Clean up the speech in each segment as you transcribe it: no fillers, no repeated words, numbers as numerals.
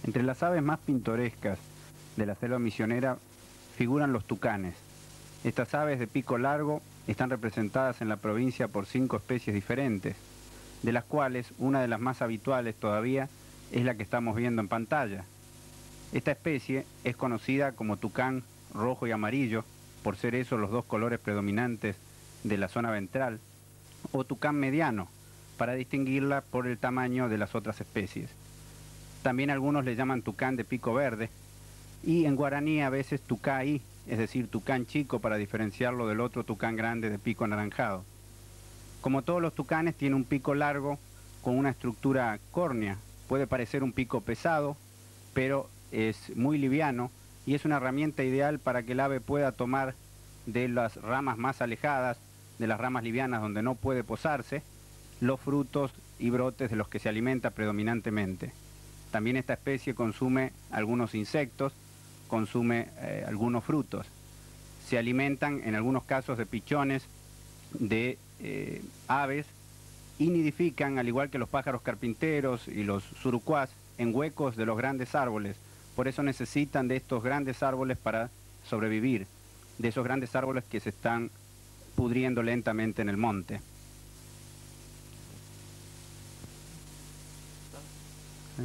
Entre las aves más pintorescas de la selva misionera figuran los tucanes. Estas aves de pico largo están representadas en la provincia por 5 especies diferentes, de las cuales una de las más habituales todavía es la que estamos viendo en pantalla. Esta especie es conocida como tucán rojo y amarillo, por ser esos los dos colores predominantes de la zona ventral, o tucán mediano, para distinguirla por el tamaño de las otras especies. También algunos le llaman tucán de pico verde, y en guaraní a veces tucaí, es decir, tucán chico para diferenciarlo del otro tucán grande de pico anaranjado. Como todos los tucanes, tiene un pico largo con una estructura córnea. Puede parecer un pico pesado, pero es muy liviano y es una herramienta ideal para que el ave pueda tomar de las ramas más alejadas, de las ramas livianas donde no puede posarse, los frutos y brotes de los que se alimenta predominantemente. También esta especie consume algunos insectos, consume algunos frutos. Se alimentan en algunos casos de pichones de aves y nidifican, al igual que los pájaros carpinteros y los surucuás, en huecos de los grandes árboles. Por eso necesitan de estos grandes árboles para sobrevivir, de esos grandes árboles que se están pudriendo lentamente en el monte. ¿Sí?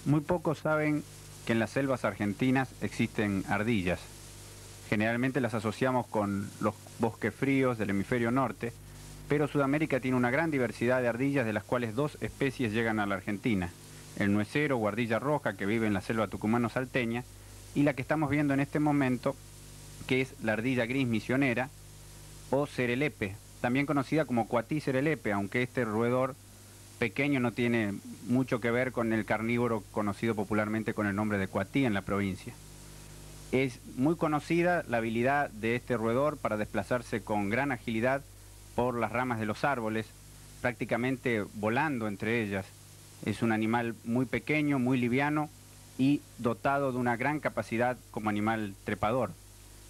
Muy pocos saben que en las selvas argentinas existen ardillas. Generalmente las asociamos con los bosques fríos del hemisferio norte, pero Sudamérica tiene una gran diversidad de ardillas, de las cuales 2 especies llegan a la Argentina: el nuecero o ardilla roja, que vive en la selva tucumano-salteña, y la que estamos viendo en este momento, que es la ardilla gris misionera o cerelepe, también conocida como cuatí cerelepe, aunque este roedor pequeño no tiene mucho que ver con el carnívoro conocido popularmente con el nombre de cuatí en la provincia. Es muy conocida la habilidad de este roedor para desplazarse con gran agilidad por las ramas de los árboles, prácticamente volando entre ellas. Es un animal muy pequeño, muy liviano y dotado de una gran capacidad como animal trepador.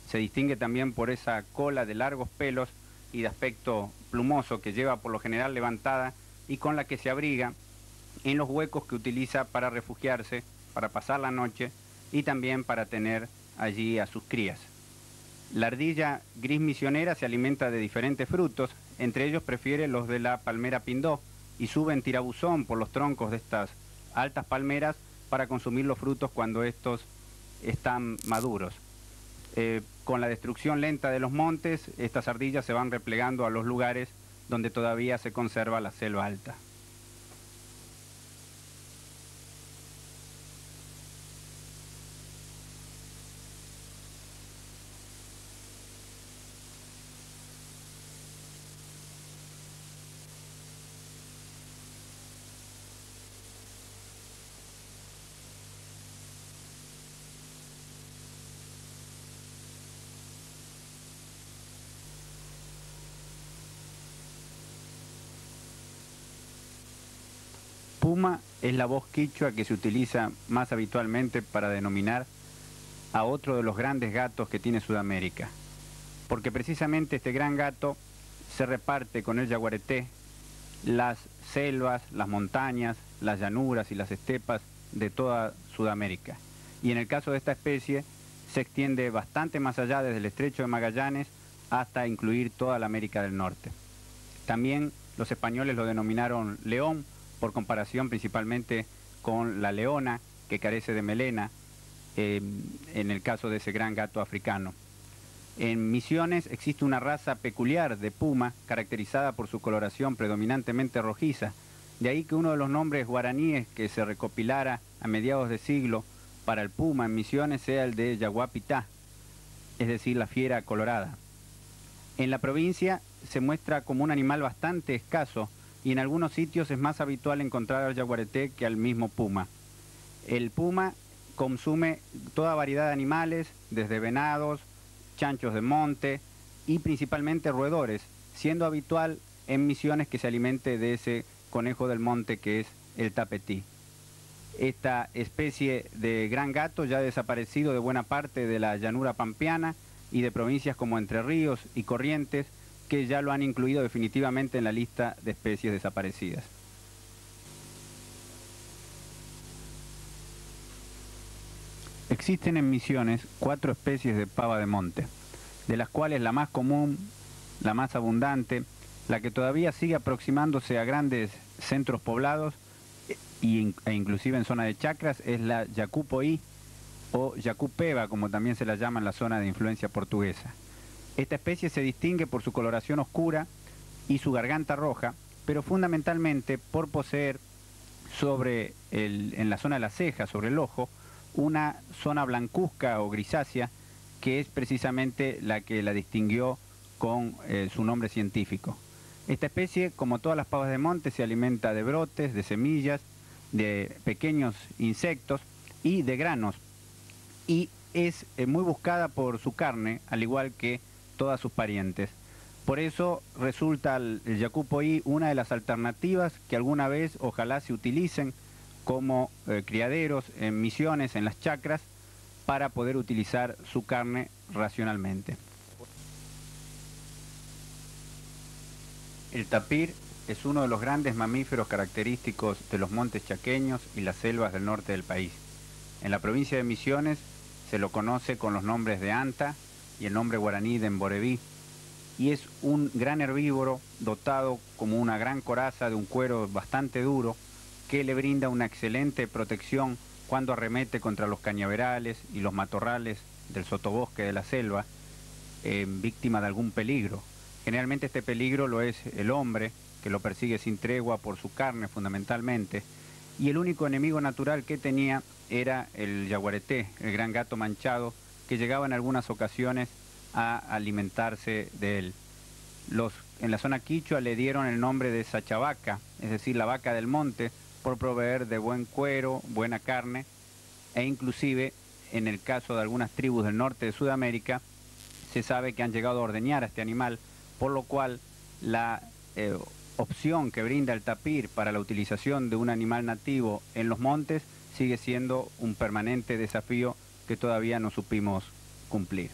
Se distingue también por esa cola de largos pelos y de aspecto plumoso que lleva por lo general levantada y con la que se abriga en los huecos que utiliza para refugiarse, para pasar la noche y también para tener allí a sus crías. La ardilla gris misionera se alimenta de diferentes frutos, entre ellos prefiere los de la palmera pindó y sube en tirabuzón por los troncos de estas altas palmeras para consumir los frutos cuando estos están maduros. Con la destrucción lenta de los montes, estas ardillas se van replegando a los lugares donde todavía se conserva la selva alta. Puma es la voz quichua que se utiliza más habitualmente para denominar a otro de los grandes gatos que tiene Sudamérica, porque precisamente este gran gato se reparte con el yaguareté las selvas, las montañas, las llanuras y las estepas de toda Sudamérica. Y en el caso de esta especie se extiende bastante más allá, desde el estrecho de Magallanes hasta incluir toda la América del Norte. También los españoles lo denominaron león, por comparación principalmente con la leona, que carece de melena, en el caso de ese gran gato africano. En Misiones existe una raza peculiar de puma, caracterizada por su coloración predominantemente rojiza. De ahí que uno de los nombres guaraníes que se recopilara a mediados de siglo para el puma en Misiones sea el de yaguapitá, es decir, la fiera colorada. En la provincia se muestra como un animal bastante escaso, y en algunos sitios es más habitual encontrar al yaguareté que al mismo puma. El puma consume toda variedad de animales, desde venados, chanchos de monte y principalmente roedores. siendo habitual en Misiones que se alimente de ese conejo del monte que es el tapetí. Esta especie de gran gato ya ha desaparecido de buena parte de la llanura pampeana y de provincias como Entre Ríos y Corrientes, que ya lo han incluido definitivamente en la lista de especies desaparecidas. Existen en Misiones 4 especies de pava de monte, de las cuales la más común, la más abundante, la que todavía sigue aproximándose a grandes centros poblados e inclusive en zona de chacras, es la yacupoí o yacupeva, como también se la llama en la zona de influencia portuguesa. Esta especie se distingue por su coloración oscura y su garganta roja, pero fundamentalmente por poseer en la zona de la ceja, sobre el ojo, una zona blancuzca o grisácea, que es precisamente la que la distinguió con su nombre científico. Esta especie, como todas las pavas de monte, se alimenta de brotes, de semillas, de pequeños insectos y de granos, y es muy buscada por su carne, al igual que todas sus parientes. Por eso resulta el yacupoí una de las alternativas que alguna vez ojalá se utilicen como criaderos en Misiones, en las chacras, para poder utilizar su carne racionalmente. El tapir es uno de los grandes mamíferos característicos de los montes chaqueños y las selvas del norte del país. En la provincia de Misiones se lo conoce con los nombres de anta y el nombre guaraní de emboreví, y es un gran herbívoro dotado como una gran coraza de un cuero bastante duro que le brinda una excelente protección cuando arremete contra los cañaverales y los matorrales del sotobosque de la selva, víctima de algún peligro. Generalmente este peligro lo es el hombre, que lo persigue sin tregua por su carne fundamentalmente, y el único enemigo natural que tenía era el yaguareté, el gran gato manchado, que llegaba en algunas ocasiones a alimentarse de él. En la zona quichua le dieron el nombre de sachavaca, es decir, la vaca del monte, por proveer de buen cuero, buena carne, e inclusive en el caso de algunas tribus del norte de Sudamérica, se sabe que han llegado a ordeñar a este animal, por lo cual la opción que brinda el tapir para la utilización de un animal nativo en los montes sigue siendo un permanente desafío que todavía no supimos cumplir.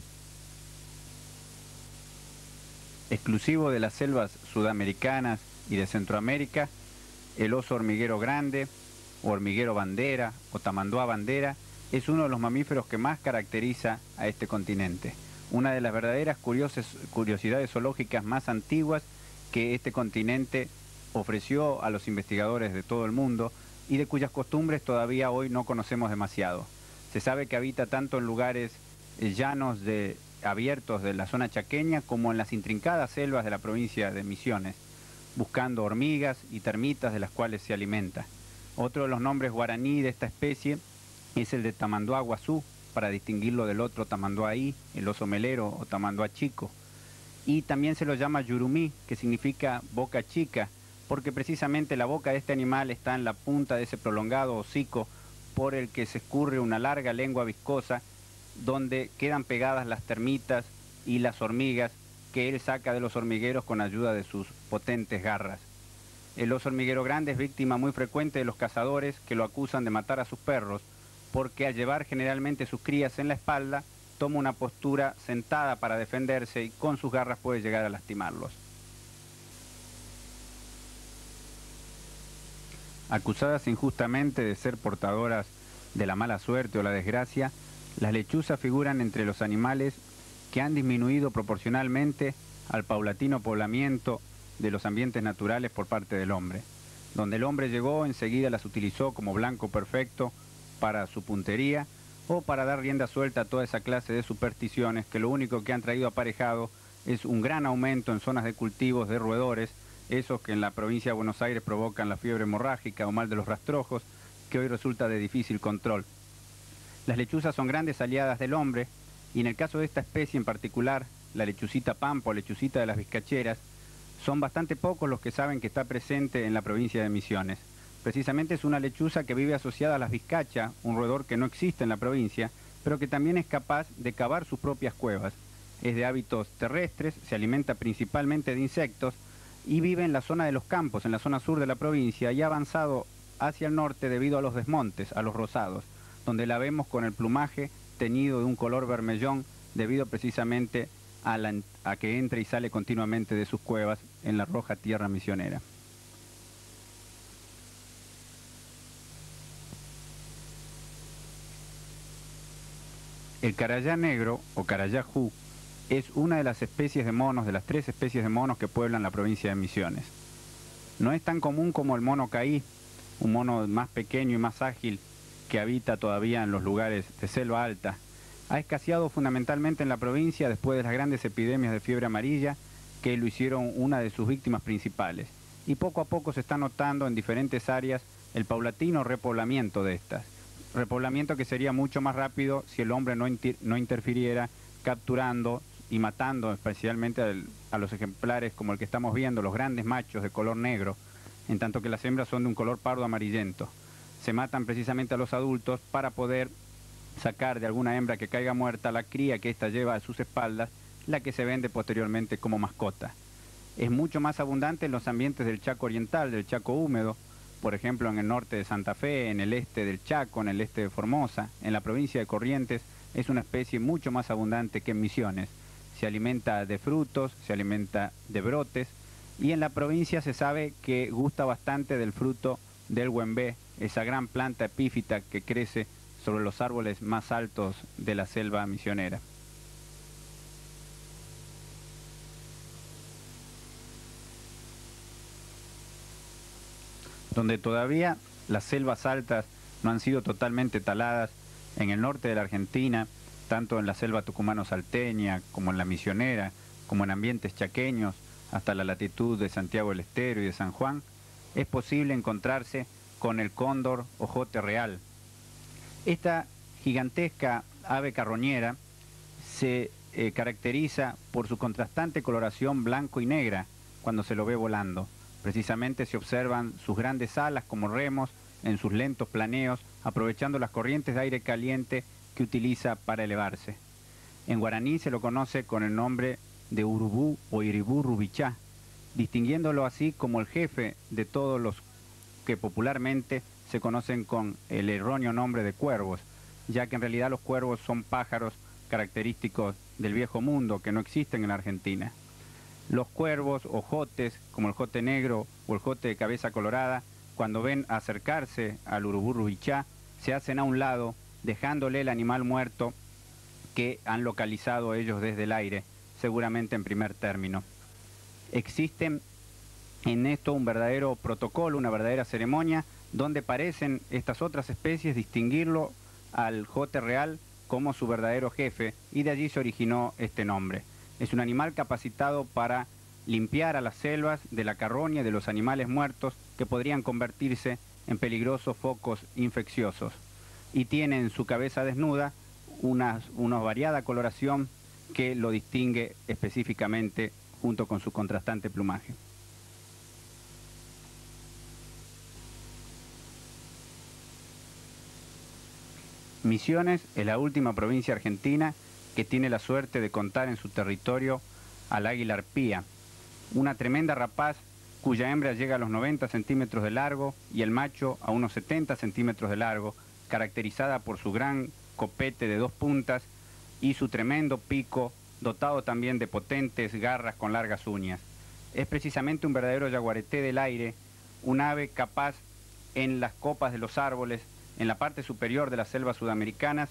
Exclusivo de las selvas sudamericanas y de Centroamérica, el oso hormiguero grande, o hormiguero bandera, o tamanduá bandera, es uno de los mamíferos que más caracteriza a este continente. Una de las verdaderas curiosidades zoológicas más antiguas que este continente ofreció a los investigadores de todo el mundo y de cuyas costumbres todavía hoy no conocemos demasiado. Se sabe que habita tanto en lugares llanos abiertos de la zona chaqueña como en las intrincadas selvas de la provincia de Misiones, buscando hormigas y termitas de las cuales se alimenta. Otro de los nombres guaraní de esta especie es el de tamanduá guazú, para distinguirlo del otro tamanduaí, el oso melero o tamanduá chico. Y también se lo llama yurumí, que significa boca chica, porque precisamente la boca de este animal está en la punta de ese prolongado hocico por el que se escurre una larga lengua viscosa, donde quedan pegadas las termitas y las hormigas que él saca de los hormigueros con ayuda de sus potentes garras. El oso hormiguero grande es víctima muy frecuente de los cazadores que lo acusan de matar a sus perros, porque al llevar generalmente sus crías en la espalda, toma una postura sentada para defenderse y con sus garras puede llegar a lastimarlos. Acusadas injustamente de ser portadoras de la mala suerte o la desgracia, las lechuzas figuran entre los animales que han disminuido proporcionalmente al paulatino poblamiento de los ambientes naturales por parte del hombre. Donde el hombre llegó, enseguida las utilizó como blanco perfecto para su puntería o para dar rienda suelta a toda esa clase de supersticiones que lo único que han traído aparejado es un gran aumento en zonas de cultivos de roedores, esos que en la provincia de Buenos Aires provocan la fiebre hemorrágica o mal de los rastrojos, que hoy resulta de difícil control. Las lechuzas son grandes aliadas del hombre y en el caso de esta especie en particular, la lechucita pampa o lechucita de las vizcacheras, son bastante pocos los que saben que está presente en la provincia de Misiones. Precisamente es una lechuza que vive asociada a las vizcachas, un roedor que no existe en la provincia, pero que también es capaz de cavar sus propias cuevas. Es de hábitos terrestres, se alimenta principalmente de insectos y vive en la zona de los campos, en la zona sur de la provincia, y ha avanzado hacia el norte debido a los desmontes, a los rozados, donde la vemos con el plumaje teñido de un color vermellón debido precisamente a que entra y sale continuamente de sus cuevas en la roja tierra misionera. El carayá negro o carayá ju es una de las especies de monos, de las 3 especies de monos que pueblan la provincia de Misiones. No es tan común como el mono caí, un mono más pequeño y más ágil que habita todavía en los lugares de selva alta. Ha escaseado fundamentalmente en la provincia después de las grandes epidemias de fiebre amarilla que lo hicieron una de sus víctimas principales. Y poco a poco se está notando en diferentes áreas el paulatino repoblamiento de estas. Repoblamiento que sería mucho más rápido si el hombre no interfiriera capturando y matando especialmente a los ejemplares como el que estamos viendo, los grandes machos de color negro, en tanto que las hembras son de un color pardo amarillento. Se matan precisamente a los adultos para poder sacar de alguna hembra que caiga muerta la cría que ésta lleva a sus espaldas, la que se vende posteriormente como mascota. Es mucho más abundante en los ambientes del Chaco oriental, del Chaco húmedo, por ejemplo en el norte de Santa Fe, en el este del Chaco, en el este de Formosa, en la provincia de Corrientes. Es una especie mucho más abundante que en Misiones. Se alimenta de frutos, se alimenta de brotes, y en la provincia se sabe que gusta bastante del fruto del huembé, esa gran planta epífita que crece sobre los árboles más altos de la selva misionera. Donde todavía las selvas altas no han sido totalmente taladas, en el norte de la Argentina, tanto en la selva tucumano-salteña como en la misionera, como en ambientes chaqueños, hasta la latitud de Santiago del Estero y de San Juan, es posible encontrarse con el cóndor ojote real. Esta gigantesca ave carroñera se caracteriza por su contrastante coloración blanco y negra cuando se lo ve volando. Precisamente se observan sus grandes alas como remos en sus lentos planeos, aprovechando las corrientes de aire caliente que utiliza para elevarse. En guaraní se lo conoce con el nombre de urubú o iribú rubichá, distinguiéndolo así como el jefe de todos los que popularmente se conocen con el erróneo nombre de cuervos, ya que en realidad los cuervos son pájaros característicos del viejo mundo que no existen en la Argentina. Los cuervos o jotes, como el jote negro o el jote de cabeza colorada, cuando ven acercarse al urubú rubichá, se hacen a un lado, dejándole el animal muerto que han localizado ellos desde el aire, seguramente en primer término. Existe en esto un verdadero protocolo, una verdadera ceremonia, donde parecen estas otras especies distinguirlo al jote real como su verdadero jefe, y de allí se originó este nombre. Es un animal capacitado para limpiar a las selvas de la carroña y de los animales muertos que podrían convertirse en peligrosos focos infecciosos. Y tiene en su cabeza desnuda una variada coloración que lo distingue específicamente junto con su contrastante plumaje. Misiones es la última provincia argentina que tiene la suerte de contar en su territorio al águila arpía, una tremenda rapaz cuya hembra llega a los 90 centímetros de largo y el macho a unos 70 centímetros de largo, caracterizada por su gran copete de 2 puntas y su tremendo pico, dotado también de potentes garras con largas uñas. Es precisamente un verdadero yaguareté del aire, un ave capaz en las copas de los árboles, en la parte superior de las selvas sudamericanas,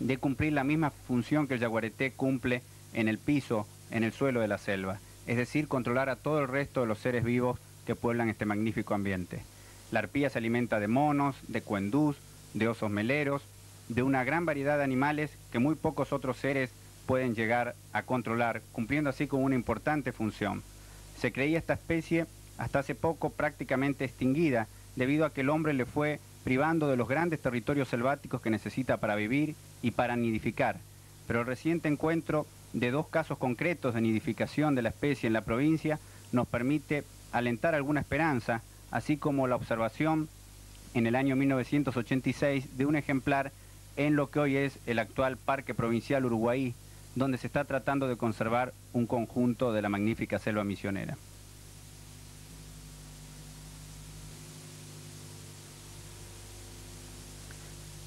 de cumplir la misma función que el yaguareté cumple en el piso, en el suelo de la selva, es decir, controlar a todo el resto de los seres vivos que pueblan este magnífico ambiente. La arpía se alimenta de monos, de cuendús, de osos meleros, de una gran variedad de animales que muy pocos otros seres pueden llegar a controlar, cumpliendo así con una importante función. Se creía esta especie hasta hace poco prácticamente extinguida, debido a que el hombre le fue privando de los grandes territorios selváticos que necesita para vivir y para nidificar. Pero el reciente encuentro de 2 casos concretos de nidificación de la especie en la provincia nos permite alentar alguna esperanza, así como la observación en el año 1986 de un ejemplar en lo que hoy es el actual Parque Provincial Uruguay, donde se está tratando de conservar un conjunto de la magnífica selva misionera.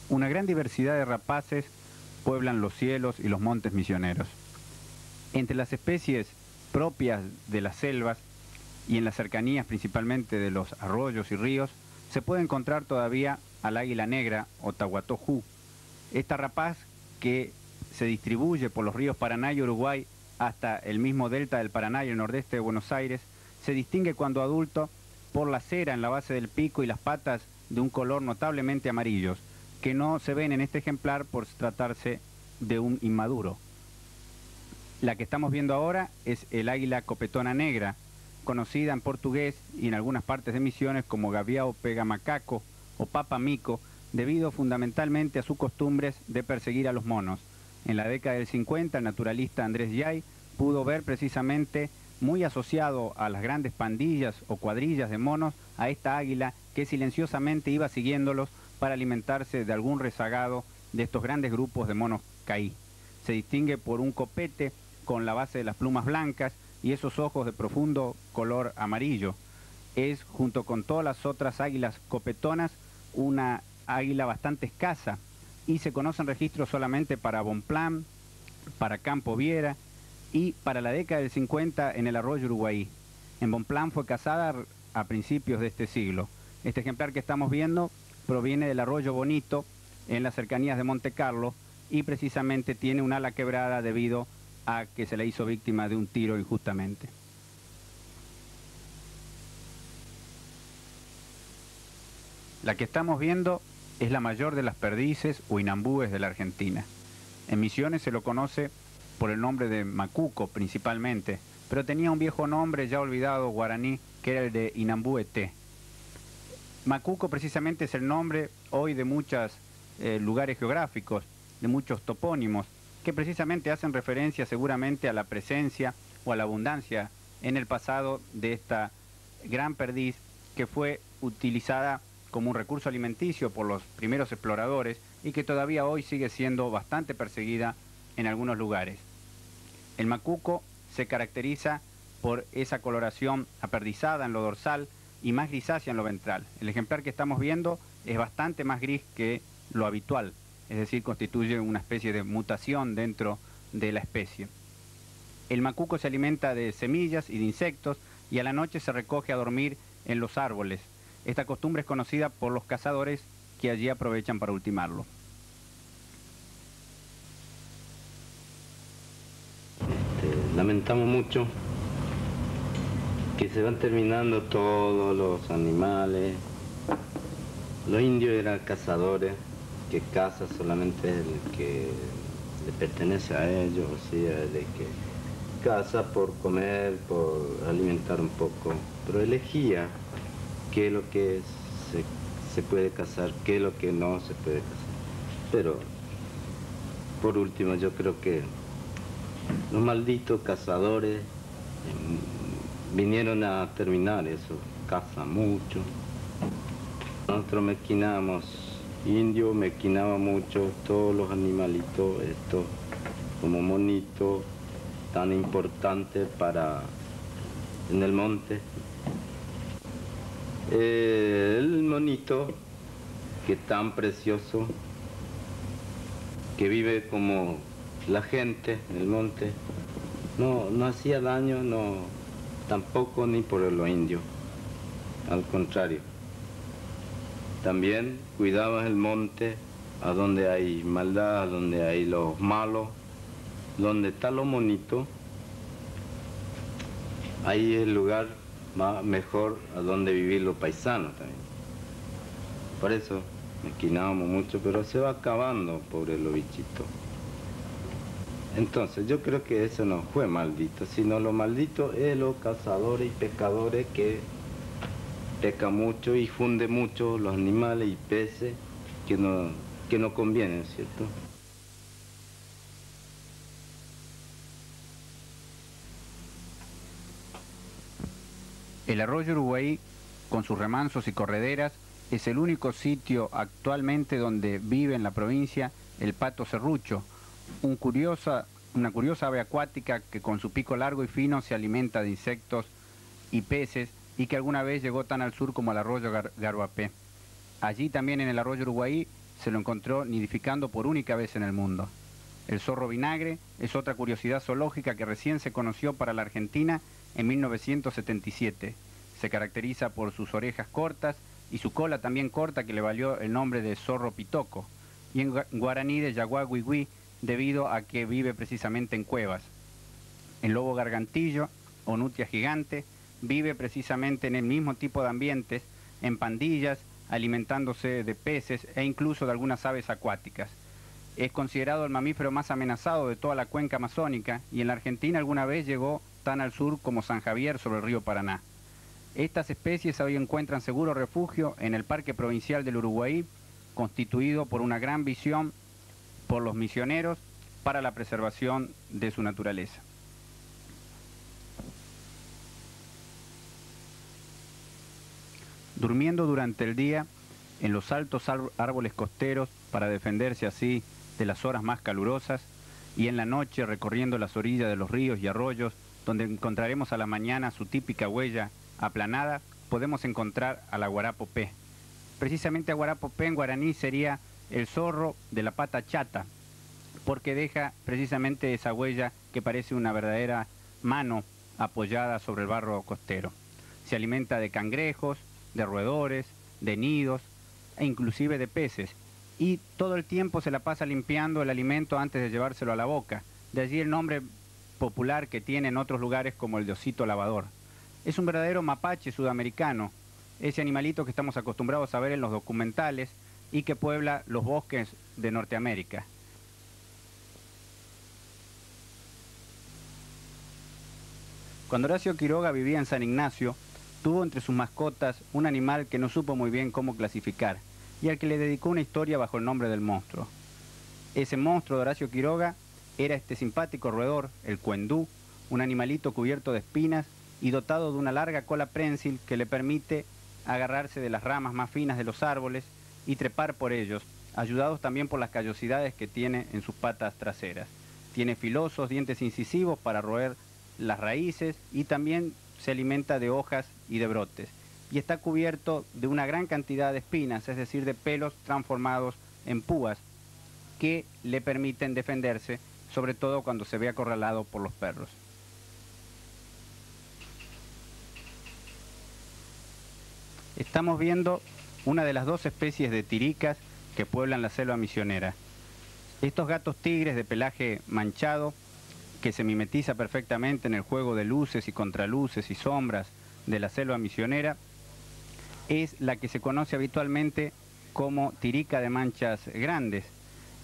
Una gran diversidad de rapaces pueblan los cielos y los montes misioneros. Entre las especies propias de las selvas y en las cercanías principalmente de los arroyos y ríos, se puede encontrar todavía al águila negra o tahuatojú. Esta rapaz, que se distribuye por los ríos Paraná y Uruguay hasta el mismo delta del Paraná y el nordeste de Buenos Aires, se distingue cuando adulto por la cera en la base del pico y las patas de un color notablemente amarillos, que no se ven en este ejemplar por tratarse de un inmaduro. La que estamos viendo ahora es el águila copetona negra, conocida en portugués y en algunas partes de Misiones como gaviao pega-macaco o papa-mico, debido fundamentalmente a sus costumbres de perseguir a los monos. En la década del 50, el naturalista Andrés Yay pudo ver precisamente muy asociado a las grandes pandillas o cuadrillas de monos a esta águila que silenciosamente iba siguiéndolos para alimentarse de algún rezagado de estos grandes grupos de monos caí. Se distingue por un copete con la base de las plumas blancas y esos ojos de profundo color amarillo. Es, junto con todas las otras águilas copetonas, una águila bastante escasa y se conocen registros solamente para Bonpland, para Campo Viera y para la década del 50 en el arroyo Uruguay. En Bonpland fue cazada a principios de este siglo. Este ejemplar que estamos viendo proviene del arroyo Bonito en las cercanías de Monte Carlo y precisamente tiene un ala quebrada debido a que se le hizo víctima de un tiro injustamente. La que estamos viendo es la mayor de las perdices o inambúes de la Argentina. En Misiones se lo conoce por el nombre de macuco principalmente, pero tenía un viejo nombre ya olvidado guaraní que era el de inambúete. Macuco precisamente es el nombre hoy de muchos lugares geográficos, de muchos topónimos, que precisamente hacen referencia seguramente a la presencia o a la abundancia en el pasado de esta gran perdiz que fue utilizada como un recurso alimenticio por los primeros exploradores y que todavía hoy sigue siendo bastante perseguida en algunos lugares. El macuco se caracteriza por esa coloración aperdizada en lo dorsal y más grisácea en lo ventral. El ejemplar que estamos viendo es bastante más gris que lo habitual, es decir, constituye una especie de mutación dentro de la especie. El macuco se alimenta de semillas y de insectos y a la noche se recoge a dormir en los árboles. Esta costumbre es conocida por los cazadores que allí aprovechan para ultimarlo. Lamentamos mucho que se van terminando todos los animales. Los indios eran cazadores, que caza solamente el que le pertenece a ellos, o sea, de que caza por comer, por alimentar un poco, pero elegía qué es lo que se puede cazar, qué es lo que no se puede cazar. Pero, por último, yo creo que los malditos cazadores vinieron a terminar eso, cazan mucho. Nosotros mezquinamos, indio mezquinaba mucho todos los animalitos, estos como monitos tan importantes para en el monte. El monito que es tan precioso, que vive como la gente en el monte, no hacía daño, no, tampoco ni por los indios, al contrario. También cuidaba el monte, a donde hay maldad, a donde hay los malos, donde está lo bonito, ahí es el lugar mejor a donde vivir los paisanos también. Por eso mezquinábamos mucho, pero se va acabando, pobre los bichitos. Entonces yo creo que eso no fue maldito, sino lo maldito es los cazadores y pescadores que pescan mucho y funden mucho los animales y peces que no convienen, ¿cierto? El arroyo Uruguay, con sus remansos y correderas, es el único sitio actualmente donde vive en la provincia el pato serrucho, una curiosa ave acuática que con su pico largo y fino se alimenta de insectos y peces y que alguna vez llegó tan al sur como al arroyo Garuapé. Allí también en el arroyo Uruguay se lo encontró nidificando por única vez en el mundo. El zorro vinagre es otra curiosidad zoológica que recién se conoció para la Argentina en 1977. Se caracteriza por sus orejas cortas y su cola también corta que le valió el nombre de zorro pitoco, y en guaraní de yaguaguigüí debido a que vive precisamente en cuevas. El lobo gargantillo o nutia gigante vive precisamente en el mismo tipo de ambientes, en pandillas, alimentándose de peces e incluso de algunas aves acuáticas. Es considerado el mamífero más amenazado de toda la cuenca amazónica y en la Argentina alguna vez llegó tan al sur como San Javier sobre el río Paraná. Estas especies hoy encuentran seguro refugio en el Parque Provincial del Uruguay, constituido por una gran visión por los misioneros para la preservación de su naturaleza. Durmiendo durante el día en los altos árboles costeros para defenderse así de las horas más calurosas, y en la noche recorriendo las orillas de los ríos y arroyos, donde encontraremos a la mañana su típica huella aplanada, podemos encontrar al aguarapopé. Precisamente aguarapopé en guaraní sería el zorro de la pata chata, porque deja precisamente esa huella que parece una verdadera mano apoyada sobre el barro costero. Se alimenta de cangrejos, de roedores, de nidos e inclusive de peces, y todo el tiempo se la pasa limpiando el alimento antes de llevárselo a la boca. De allí el nombre popular que tiene en otros lugares como el de osito lavador. Es un verdadero mapache sudamericano, ese animalito que estamos acostumbrados a ver en los documentales y que puebla los bosques de Norteamérica. Cuando Horacio Quiroga vivía en San Ignacio, tuvo entre sus mascotas un animal que no supo muy bien cómo clasificar y al que le dedicó una historia bajo el nombre del monstruo. Ese monstruo de Horacio Quiroga era este simpático roedor, el cuendú, un animalito cubierto de espinas y dotado de una larga cola prensil que le permite agarrarse de las ramas más finas de los árboles y trepar por ellos, ayudados también por las callosidades que tiene en sus patas traseras. Tiene filosos dientes incisivos para roer las raíces y también se alimenta de hojas y de brotes. Y está cubierto de una gran cantidad de espinas, es decir, de pelos transformados en púas, que le permiten defenderse, sobre todo cuando se ve acorralado por los perros. Estamos viendo una de las dos especies de tiricas que pueblan la selva misionera. Estos gatos tigres de pelaje manchado, que se mimetiza perfectamente en el juego de luces y contraluces y sombras de la selva misionera, es la que se conoce habitualmente como tirica de manchas grandes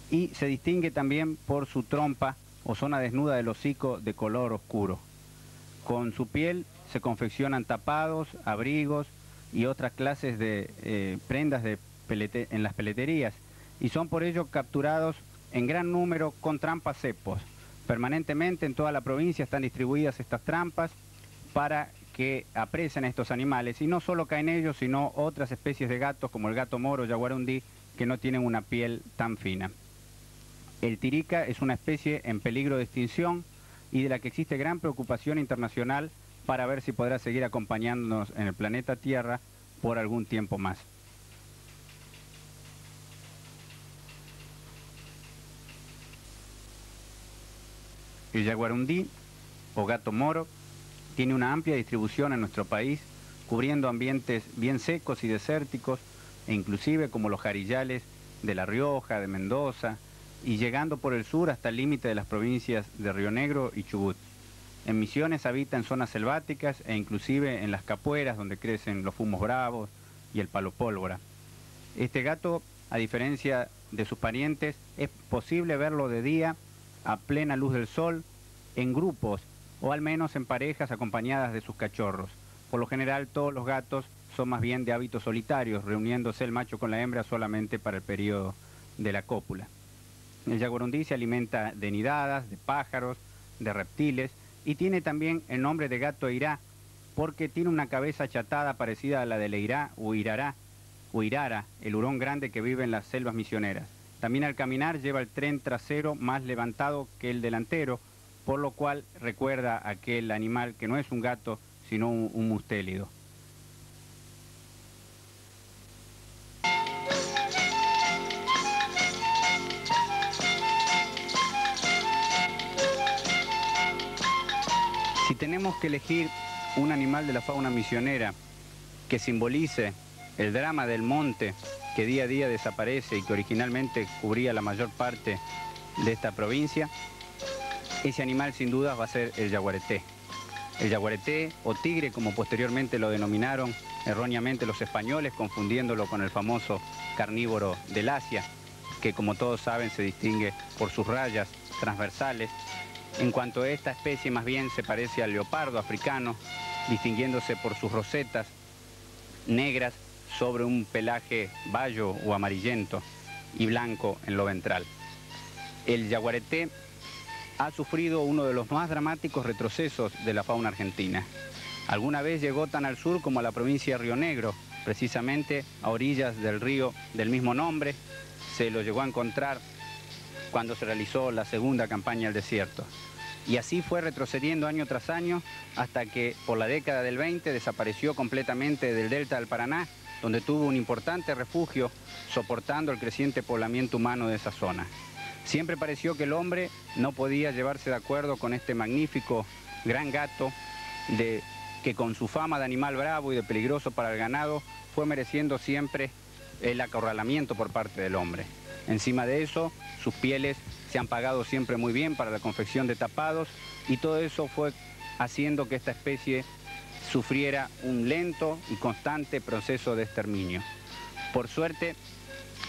y se distingue también por su trompa o zona desnuda del hocico de color oscuro. Con su piel se confeccionan tapados, abrigos y otras clases de prendas en las peleterías y son por ello capturados en gran número con trampas cepos. Permanentemente en toda la provincia están distribuidas estas trampas para que apresen a estos animales y no solo caen ellos, sino otras especies de gatos como el gato moro o yaguarundí que no tienen una piel tan fina. El tirica es una especie en peligro de extinción y de la que existe gran preocupación internacional para ver si podrá seguir acompañándonos en el planeta Tierra por algún tiempo más. El yaguarundí o gato moro tiene una amplia distribución en nuestro país, cubriendo ambientes bien secos y desérticos, e inclusive como los jarillales de La Rioja, de Mendoza, y llegando por el sur hasta el límite de las provincias de Río Negro y Chubut. En Misiones habita en zonas selváticas e inclusive en las capueras donde crecen los fumos bravos y el palo pólvora. Este gato, a diferencia de sus parientes, es posible verlo de día a plena luz del sol, en grupos o al menos en parejas acompañadas de sus cachorros. Por lo general todos los gatos son más bien de hábitos solitarios, reuniéndose el macho con la hembra solamente para el periodo de la cópula. El yaguarundí se alimenta de nidadas, de pájaros, de reptiles y tiene también el nombre de gato eirá porque tiene una cabeza achatada parecida a la del eirá o irará, o irara, el hurón grande que vive en las selvas misioneras. También al caminar lleva el tren trasero más levantado que el delantero, por lo cual recuerda a aquel animal que no es un gato, sino un mustélido. Si tenemos que elegir un animal de la fauna misionera que simbolice el drama del monte que día a día desaparece y que originalmente cubría la mayor parte de esta provincia, ese animal sin duda va a ser el yaguareté. El yaguareté o tigre, como posteriormente lo denominaron erróneamente los españoles, confundiéndolo con el famoso carnívoro del Asia, que como todos saben se distingue por sus rayas transversales. En cuanto a esta especie, más bien se parece al leopardo africano, distinguiéndose por sus rosetas negras sobre un pelaje bayo o amarillento y blanco en lo ventral. El yaguareté ha sufrido uno de los más dramáticos retrocesos de la fauna argentina. Alguna vez llegó tan al sur como a la provincia de Río Negro, precisamente a orillas del río del mismo nombre. Se lo llegó a encontrar cuando se realizó la segunda campaña al desierto. Y así fue retrocediendo año tras año hasta que por la década del 20 desapareció completamente del delta del Paraná, donde tuvo un importante refugio soportando el creciente poblamiento humano de esa zona. Siempre pareció que el hombre no podía llevarse de acuerdo con este magnífico gran gato que con su fama de animal bravo y de peligroso para el ganado fue mereciendo siempre el acorralamiento por parte del hombre. Encima de eso, sus pieles se han pagado siempre muy bien para la confección de tapados y todo eso fue haciendo que esta especie sufriera un lento y constante proceso de exterminio. Por suerte,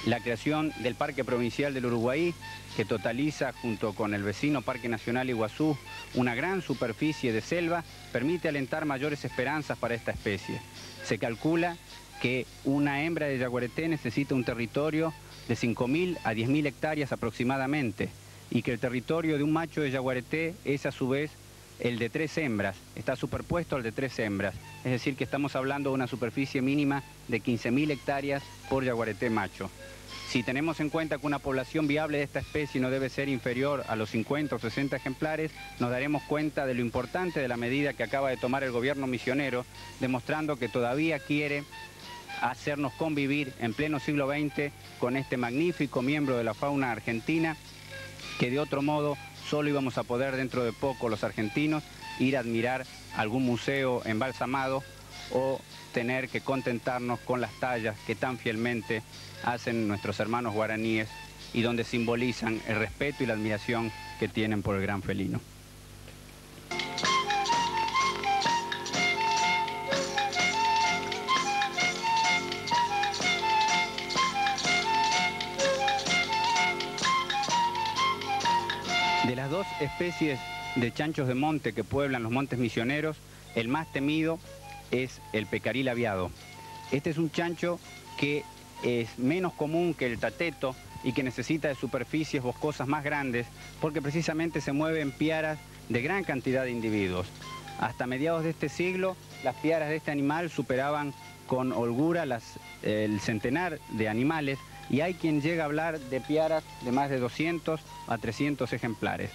la creación del Parque Provincial del Uruguay, que totaliza junto con el vecino Parque Nacional Iguazú una gran superficie de selva, permite alentar mayores esperanzas para esta especie. Se calcula que una hembra de yaguareté necesita un territorio de 5.000 a 10.000 hectáreas aproximadamente, y que el territorio de un macho de yaguareté es a su vez el de 3 hembras, está superpuesto al de 3 hembras, es decir que estamos hablando de una superficie mínima de 15.000 hectáreas por yaguareté macho. Si tenemos en cuenta que una población viable de esta especie no debe ser inferior a los 50 o 60 ejemplares, nos daremos cuenta de lo importante de la medida que acaba de tomar el gobierno misionero, demostrando que todavía quiere hacernos convivir en pleno siglo XX con este magnífico miembro de la fauna argentina, que de otro modo solo íbamos a poder dentro de poco los argentinos ir a admirar algún museo embalsamado o tener que contentarnos con las tallas que tan fielmente hacen nuestros hermanos guaraníes y donde simbolizan el respeto y la admiración que tienen por el gran felino. De las dos especies de chanchos de monte que pueblan los montes misioneros, el más temido es el pecarí labiado. Este es un chancho que es menos común que el tateto y que necesita de superficies boscosas más grandes porque precisamente se mueve en piaras de gran cantidad de individuos. Hasta mediados de este siglo, las piaras de este animal superaban con holgura el centenar de animales, y hay quien llega a hablar de piaras de más de 200 a 300 ejemplares.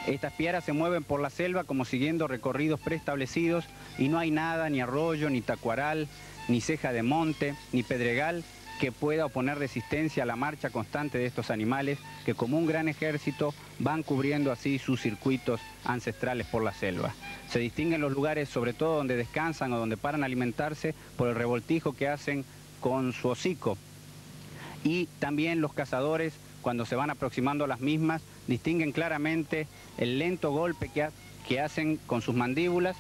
Estas piaras se mueven por la selva como siguiendo recorridos preestablecidos y no hay nada, ni arroyo, ni tacuaral, ni ceja de monte, ni pedregal que pueda oponer resistencia a la marcha constante de estos animales que como un gran ejército van cubriendo así sus circuitos ancestrales por la selva. Se distinguen los lugares sobre todo donde descansan o donde paran a alimentarse por el revoltijo que hacen con su hocico. Y también los cazadores, cuando se van aproximando a las mismas, distinguen claramente el lento golpe que hacen con sus mandíbulas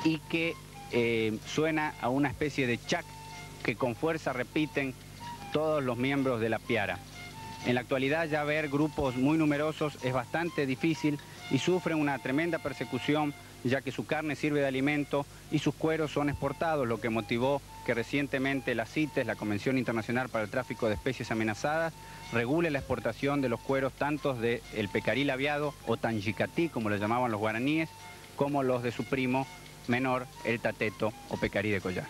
y que suena a una especie de chac que con fuerza repiten todos los miembros de la piara. En la actualidad ya ver grupos muy numerosos es bastante difícil y sufren una tremenda persecución, ya que su carne sirve de alimento y sus cueros son exportados, lo que motivó que recientemente la CITES, la Convención Internacional para el Tráfico de Especies Amenazadas, regule la exportación de los cueros tanto del pecarí labiado o tanjicatí, como lo llamaban los guaraníes, como los de su primo menor, el tateto o pecarí de collar.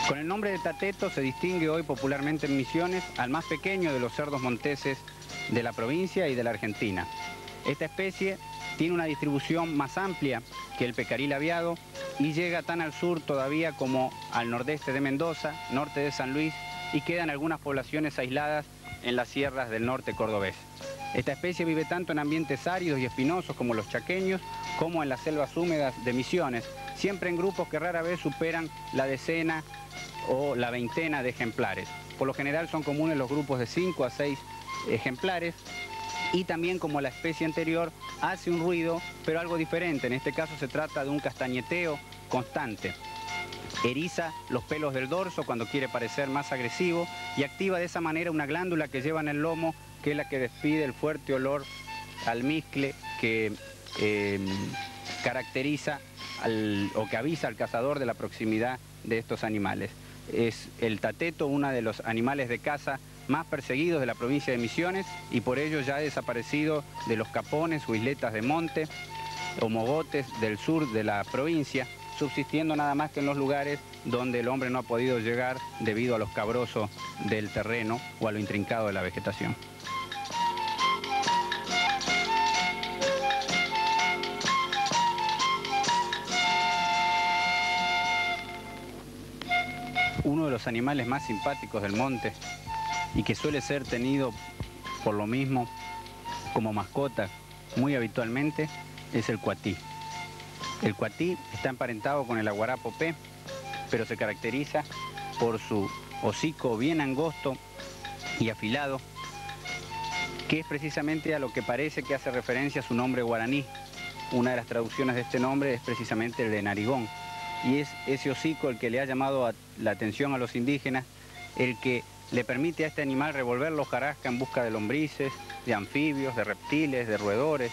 Con el nombre de tateto se distingue hoy popularmente en Misiones al más pequeño de los cerdos monteses de la provincia y de la Argentina. Esta especie tiene una distribución más amplia que el pecaril aviado y llega tan al sur todavía como al nordeste de Mendoza, norte de San Luis, y quedan algunas poblaciones aisladas en las sierras del norte cordobés. Esta especie vive tanto en ambientes áridos y espinosos como los chaqueños, como en las selvas húmedas de Misiones, siempre en grupos que rara vez superan la decena o la veintena de ejemplares. Por lo general son comunes los grupos de 5 a 6 ejemplares, y también, como la especie anterior, hace un ruido, pero algo diferente. En este caso se trata de un castañeteo constante. Eriza los pelos del dorso cuando quiere parecer más agresivo y activa de esa manera una glándula que lleva en el lomo, que es la que despide el fuerte olor almizcle que caracteriza o que avisa al cazador de la proximidad de estos animales. Es el tateto uno de los animales de caza más perseguidos de la provincia de Misiones, y por ello ya ha desaparecido de los capones o isletas de monte o mogotes del sur de la provincia, subsistiendo nada más que en los lugares donde el hombre no ha podido llegar debido a lo escabroso del terreno o a lo intrincado de la vegetación. Uno de los animales más simpáticos del monte y que suele ser tenido por lo mismo como mascota muy habitualmente es el cuatí. El cuatí está emparentado con el aguarapopé, pero se caracteriza por su hocico bien angosto y afilado, que es precisamente a lo que parece que hace referencia a su nombre guaraní. Una de las traducciones de este nombre es precisamente el de narigón, y es ese hocico el que le ha llamado la atención a los indígenas, el que le permite a este animal revolver la hojarasca en busca de lombrices, de anfibios, de reptiles, de roedores,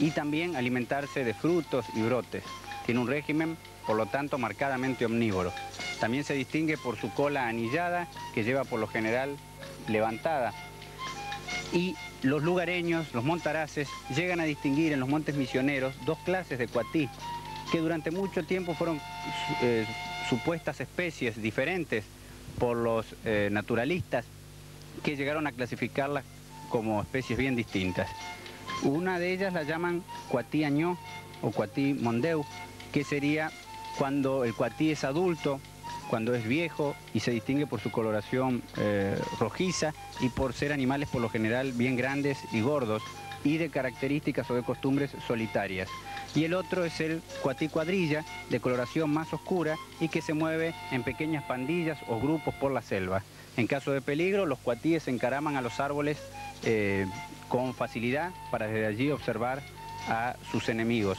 y también alimentarse de frutos y brotes. Tiene un régimen, por lo tanto, marcadamente omnívoro. También se distingue por su cola anillada, que lleva por lo general levantada. Y los lugareños, los montaraces, llegan a distinguir en los montes misioneros dos clases de cuatí, que durante mucho tiempo fueron supuestas especies diferentes por los naturalistas, que llegaron a clasificarlas como especies bien distintas. Una de ellas la llaman cuatí añó o cuatí mondeu, que sería cuando el cuatí es adulto, cuando es viejo, y se distingue por su coloración rojiza y por ser animales por lo general bien grandes y gordos y de características o de costumbres solitarias. Y el otro es el cuatí cuadrilla, de coloración más oscura y que se mueve en pequeñas pandillas o grupos por la selva. En caso de peligro, los cuatíes se encaraman a los árboles con facilidad para desde allí observar a sus enemigos.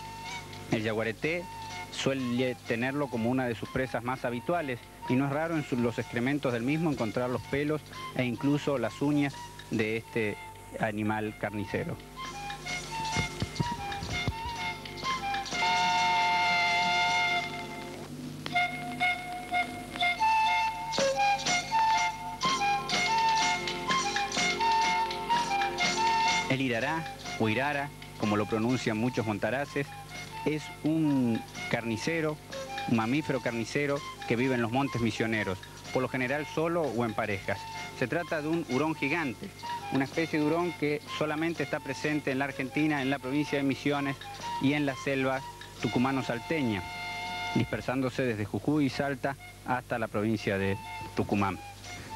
El yaguareté suele tenerlo como una de sus presas más habituales, y no es raro en los excrementos del mismo encontrar los pelos e incluso las uñas de este animal carnicero. El irará o irara, como lo pronuncian muchos montaraces, es un carnicero, un mamífero carnicero que vive en los montes misioneros, por lo general solo o en parejas. Se trata de un hurón gigante, una especie de hurón que solamente está presente en la Argentina, en la provincia de Misiones y en la selva tucumano-salteña, dispersándose desde Jujuy y Salta hasta la provincia de Tucumán.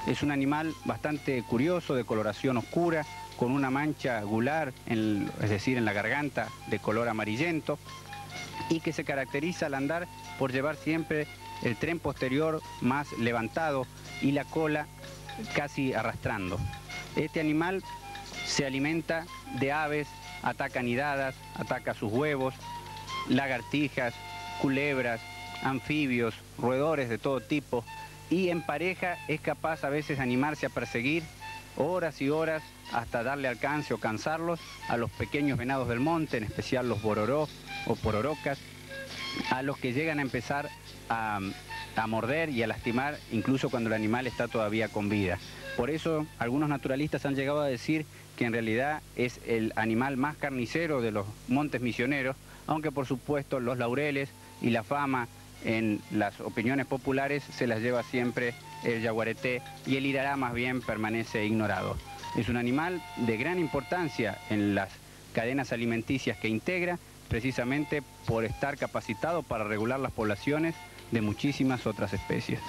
Es un animal bastante curioso, de coloración oscura, con una mancha gular, es decir, en la garganta, de color amarillento, y que se caracteriza al andar por llevar siempre el tren posterior más levantado y la cola casi arrastrando. Este animal se alimenta de aves, ataca nidadas, ataca sus huevos, lagartijas, culebras, anfibios, roedores de todo tipo, y en pareja es capaz a veces de animarse a perseguir horas y horas hasta darle alcance o cansarlos a los pequeños venados del monte, en especial los bororó o pororocas, a los que llegan a empezar a morder y a lastimar incluso cuando el animal está todavía con vida. Por eso algunos naturalistas han llegado a decir que en realidad es el animal más carnicero de los montes misioneros, aunque por supuesto los laureles y la fama en las opiniones populares se las lleva siempre el yaguareté y el irará más bien permanece ignorado. Es un animal de gran importancia en las cadenas alimenticias que integra, precisamente por estar capacitado para regular las poblaciones de muchísimas otras especies.